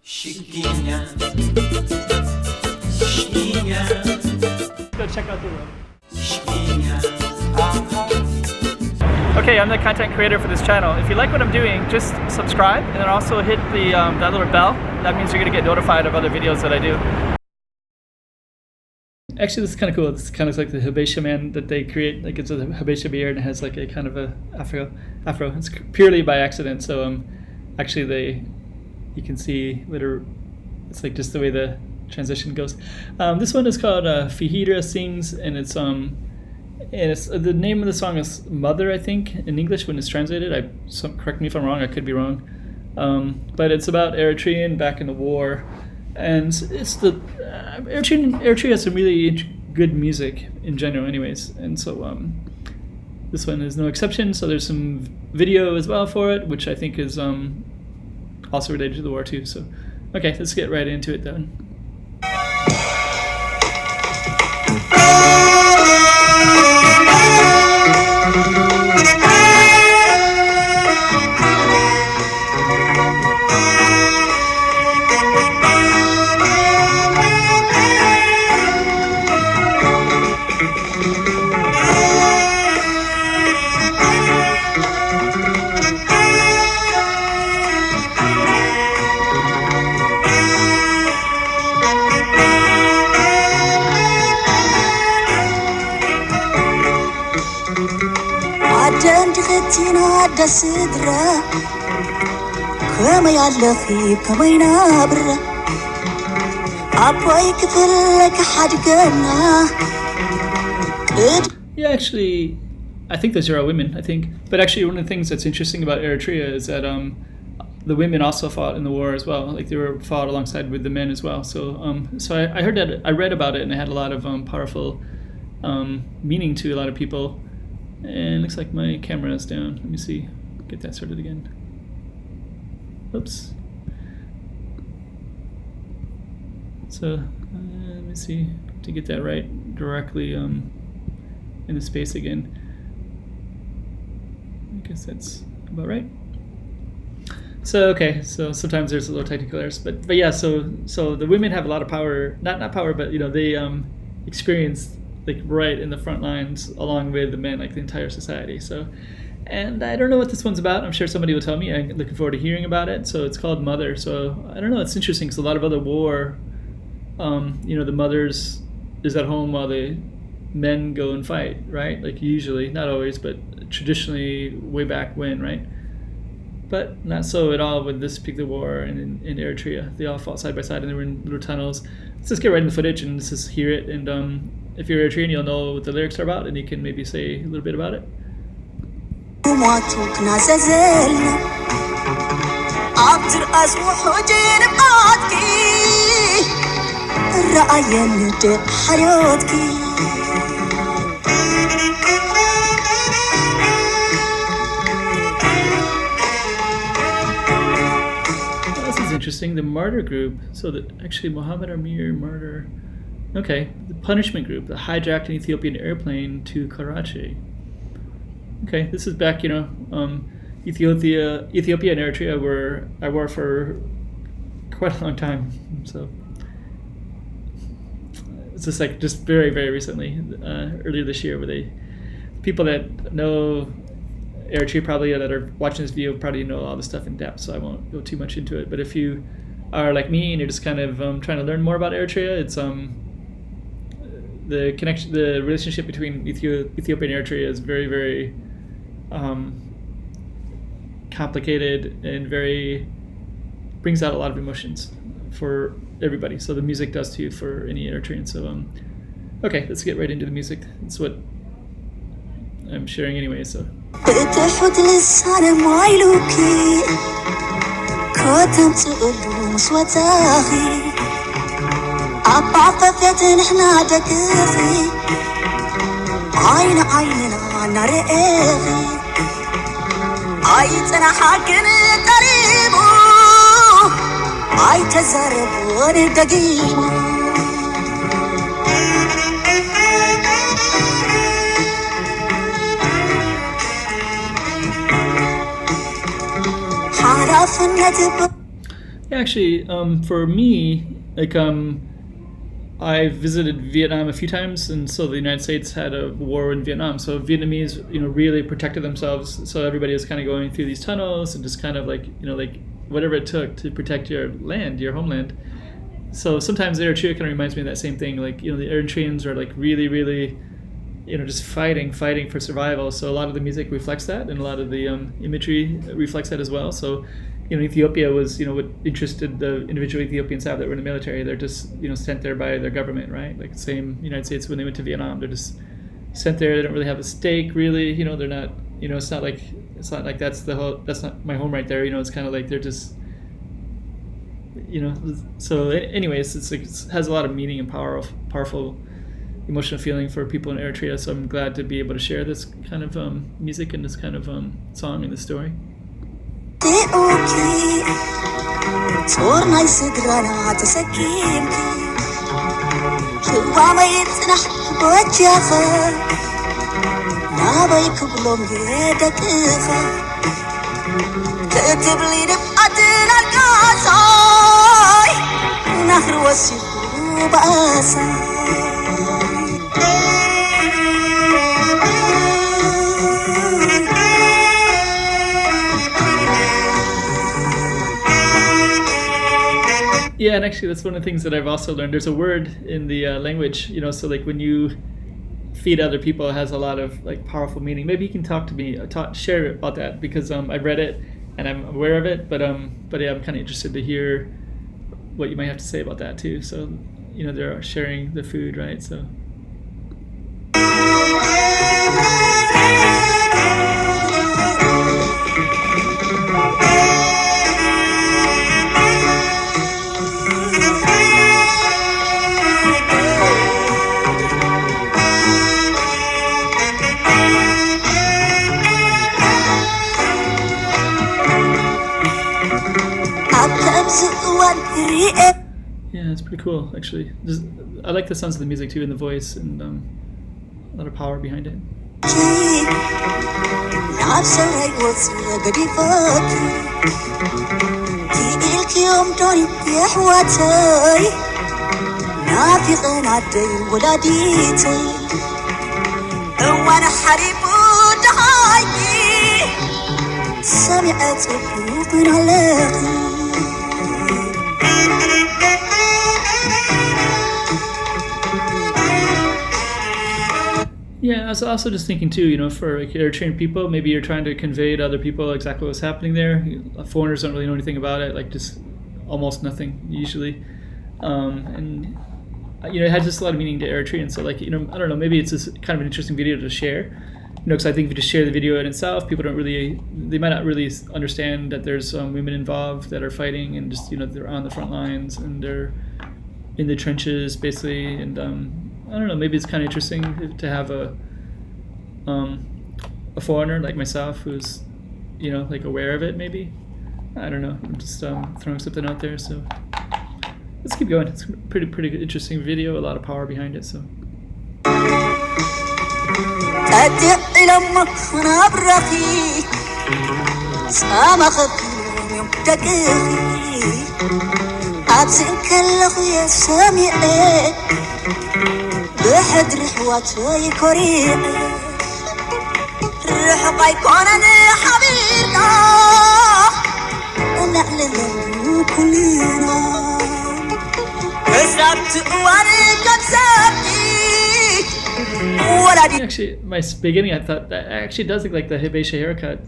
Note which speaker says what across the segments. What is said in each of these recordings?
Speaker 1: Chiquinha, chiquinha.
Speaker 2: Go check out the room.
Speaker 1: Chiquinha.
Speaker 2: Okay, I'm the content creator for this channel. If you like what I'm doing, just subscribe and then also hit the that little bell. That means you're gonna get notified of other videos that I do. Actually, this is kind of cool. It's kind of like the Habesha man that they create. Like it's a Habesha beard and it has like a kind of a afro. It's purely by accident. So actually you can see it's like just the way the transition goes. This one is called Fihira Sings, and it's the name of the song is Mother, I think, in English when it's translated. Correct me if I'm wrong. I could be wrong. But it's about Eritrean back in the war. And it's Eritrea has some really good music in general anyways, and so this one is no exception. So there's some video as well for it, which I think is also related to the war too. So okay, let's get right into it then.
Speaker 3: دسدرة كما يالخي كما ينابرة أبوي كفلك حدقنا.
Speaker 2: Yeah, actually, I think those are all women, I think. But actually, one of the things that's interesting about Eritrea is that the women also fought in the war as well. Like they were fought alongside with the men as well. So I heard that, I read about it, and it had a lot of powerful meaning to a lot of people. And it looks like my camera is down. Let me see. Get that started again. Oops. So let me see to get that right directly in the space again. I guess that's about right. So okay, so sometimes there's a little technical errors, but yeah. So the women have a lot of power. Not power, but they experience like right in the front lines along with the men, like the entire society. So, and I don't know what this one's about. I'm sure somebody will tell me. I'm looking forward to hearing about it. So it's called Mother. So I don't know. It's interesting because a lot of other war, the mothers is at home while the men go and fight, right? Like usually, not always, but traditionally way back when, right? But not so at all with this particular war in Eritrea. They all fought side by side and they were in little tunnels. Let's just get right in the footage and let's just hear it. And if you're Eritrean, you'll know what the lyrics are about, and you can maybe say a little bit about it. This is interesting. The martyr group. So actually Muhammad Amir martyr. Okay, the punishment group that hijacked an Ethiopian airplane to Karachi. Okay, this is back, Ethiopia and Eritrea were at war for quite a long time. So it's just very, very recently, earlier this year, where people that know Eritrea probably that are watching this video probably know all the stuff in depth, so I won't go too much into it. But if you are like me and you're just kind of trying to learn more about Eritrea, it's the relationship between Ethiopia and Eritrea is very, very complicated and brings out a lot of emotions for everybody. So the music does too for any Eritrean. So okay, let's get right into the music. It's what I'm sharing anyway. So.
Speaker 3: عطفتنا احنا دقيقي عيننا نرقيقي عيتنا حاكن قريبو عيتزرب وندقيقو حرفنا تبقى
Speaker 2: Actually, for me, like I visited Vietnam a few times, and so the United States had a war in Vietnam. So Vietnamese, really protected themselves. So everybody was kind of going through these tunnels and just kind of like, like whatever it took to protect your land, your homeland. So sometimes Eritrea kind of reminds me of that same thing. Like, the Eritreans are like really, really, just fighting for survival. So a lot of the music reflects that, and a lot of the imagery reflects that as well. So, Ethiopia was, what interested the individual Ethiopians have that were in the military. They're just, sent there by their government, right? Like same United States when they went to Vietnam, they're just sent there. They don't really have a stake, really. They're not. It's not like that's not my home right there. It's kind of like they're just. So anyways, it's like it has a lot of meaning and powerful emotional feeling for people in Eritrea. So I'm glad to be able to share this kind of music and this kind of song and this story. Yeah, and actually that's one of the things that I've also learned. There's a word in the language, so like when you feed other people, it has a lot of like powerful meaning. Maybe you can talk to me, share about that, because I've read it and I'm aware of it, but yeah, I'm kind of interested to hear what you might have to say about that too. So, they're sharing the food, right? So. Yeah, it's pretty cool, actually. I like the sounds of the music too, and the voice, and a lot of power behind it. Yeah, I was also just thinking too, for like Eritrean people, maybe you're trying to convey to other people exactly what's happening there. Foreigners don't really know anything about it, like just almost nothing usually. And it has just a lot of meaning to Eritreans. So like, I don't know, maybe it's just kind of an interesting video to share. Because I think if you just share the video in itself, people they might not really understand that there's women involved that are fighting, and just, they're on the front lines and they're in the trenches basically. And I don't know, maybe it's kind of interesting to have a foreigner like myself who's, like aware of it maybe. I don't know, I'm just throwing something out there. So let's keep going. It's a pretty interesting video, a lot of power behind it. So. Actually, my beginning, I thought that actually does look like the Hibesha haircut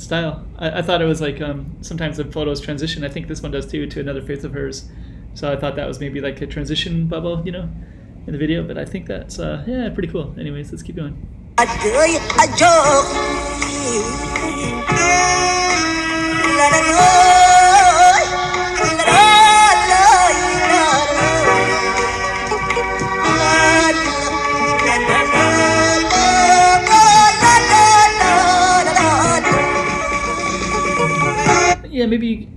Speaker 2: style. I thought it was like sometimes the photos transition. I think this one does too, to another face of hers. So I thought that was maybe like a transition bubble, in the video. But I think that's pretty cool. Anyways, let's keep going. Yeah, maybe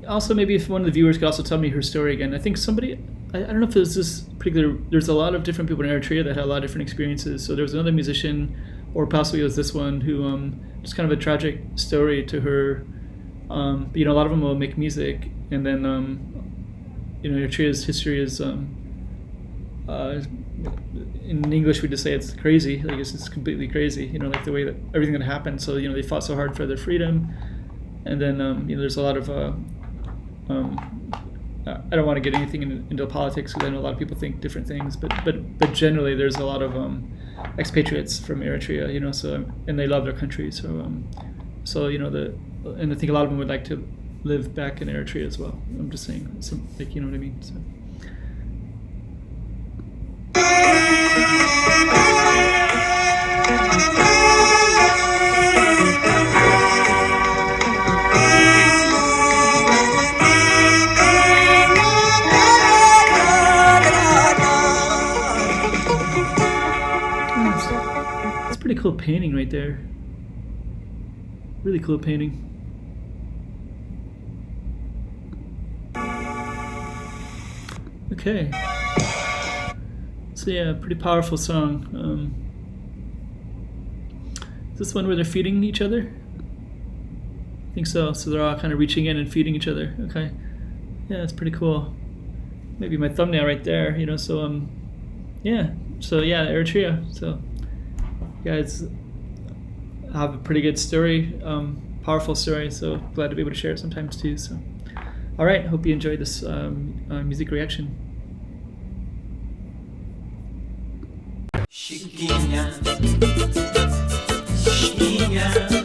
Speaker 2: if one of the viewers could also tell me her story again. I think somebody, I don't know if it was this particular, there's a lot of different people in Eritrea that had a lot of different experiences. So there was another musician, or possibly it was this one, who just kind of a tragic story to her But, a lot of them will make music, and then Eritrea's history is in English we just say it's crazy. Like it's completely crazy. Like the way that everything that happened. So they fought so hard for their freedom, and then there's a lot of I don't want to get anything into politics because I know a lot of people think different things, but generally there's a lot of expatriates from Eritrea, so and they love their country, so and I think a lot of them would like to live back in Eritrea as well. I'm just saying, like you know what I mean. So. Pretty cool painting right there. Really cool painting. Okay. So yeah, pretty powerful song. Is this one where they're feeding each other? I think so. So they're all kind of reaching in and feeding each other. Okay. Yeah, that's pretty cool. Maybe my thumbnail right there, so yeah. So yeah, Eritrea. So you guys have a pretty good story, powerful story, so glad to be able to share it sometimes too. So all right, hope you enjoyed this music reaction. Chiquinha, chiquinha.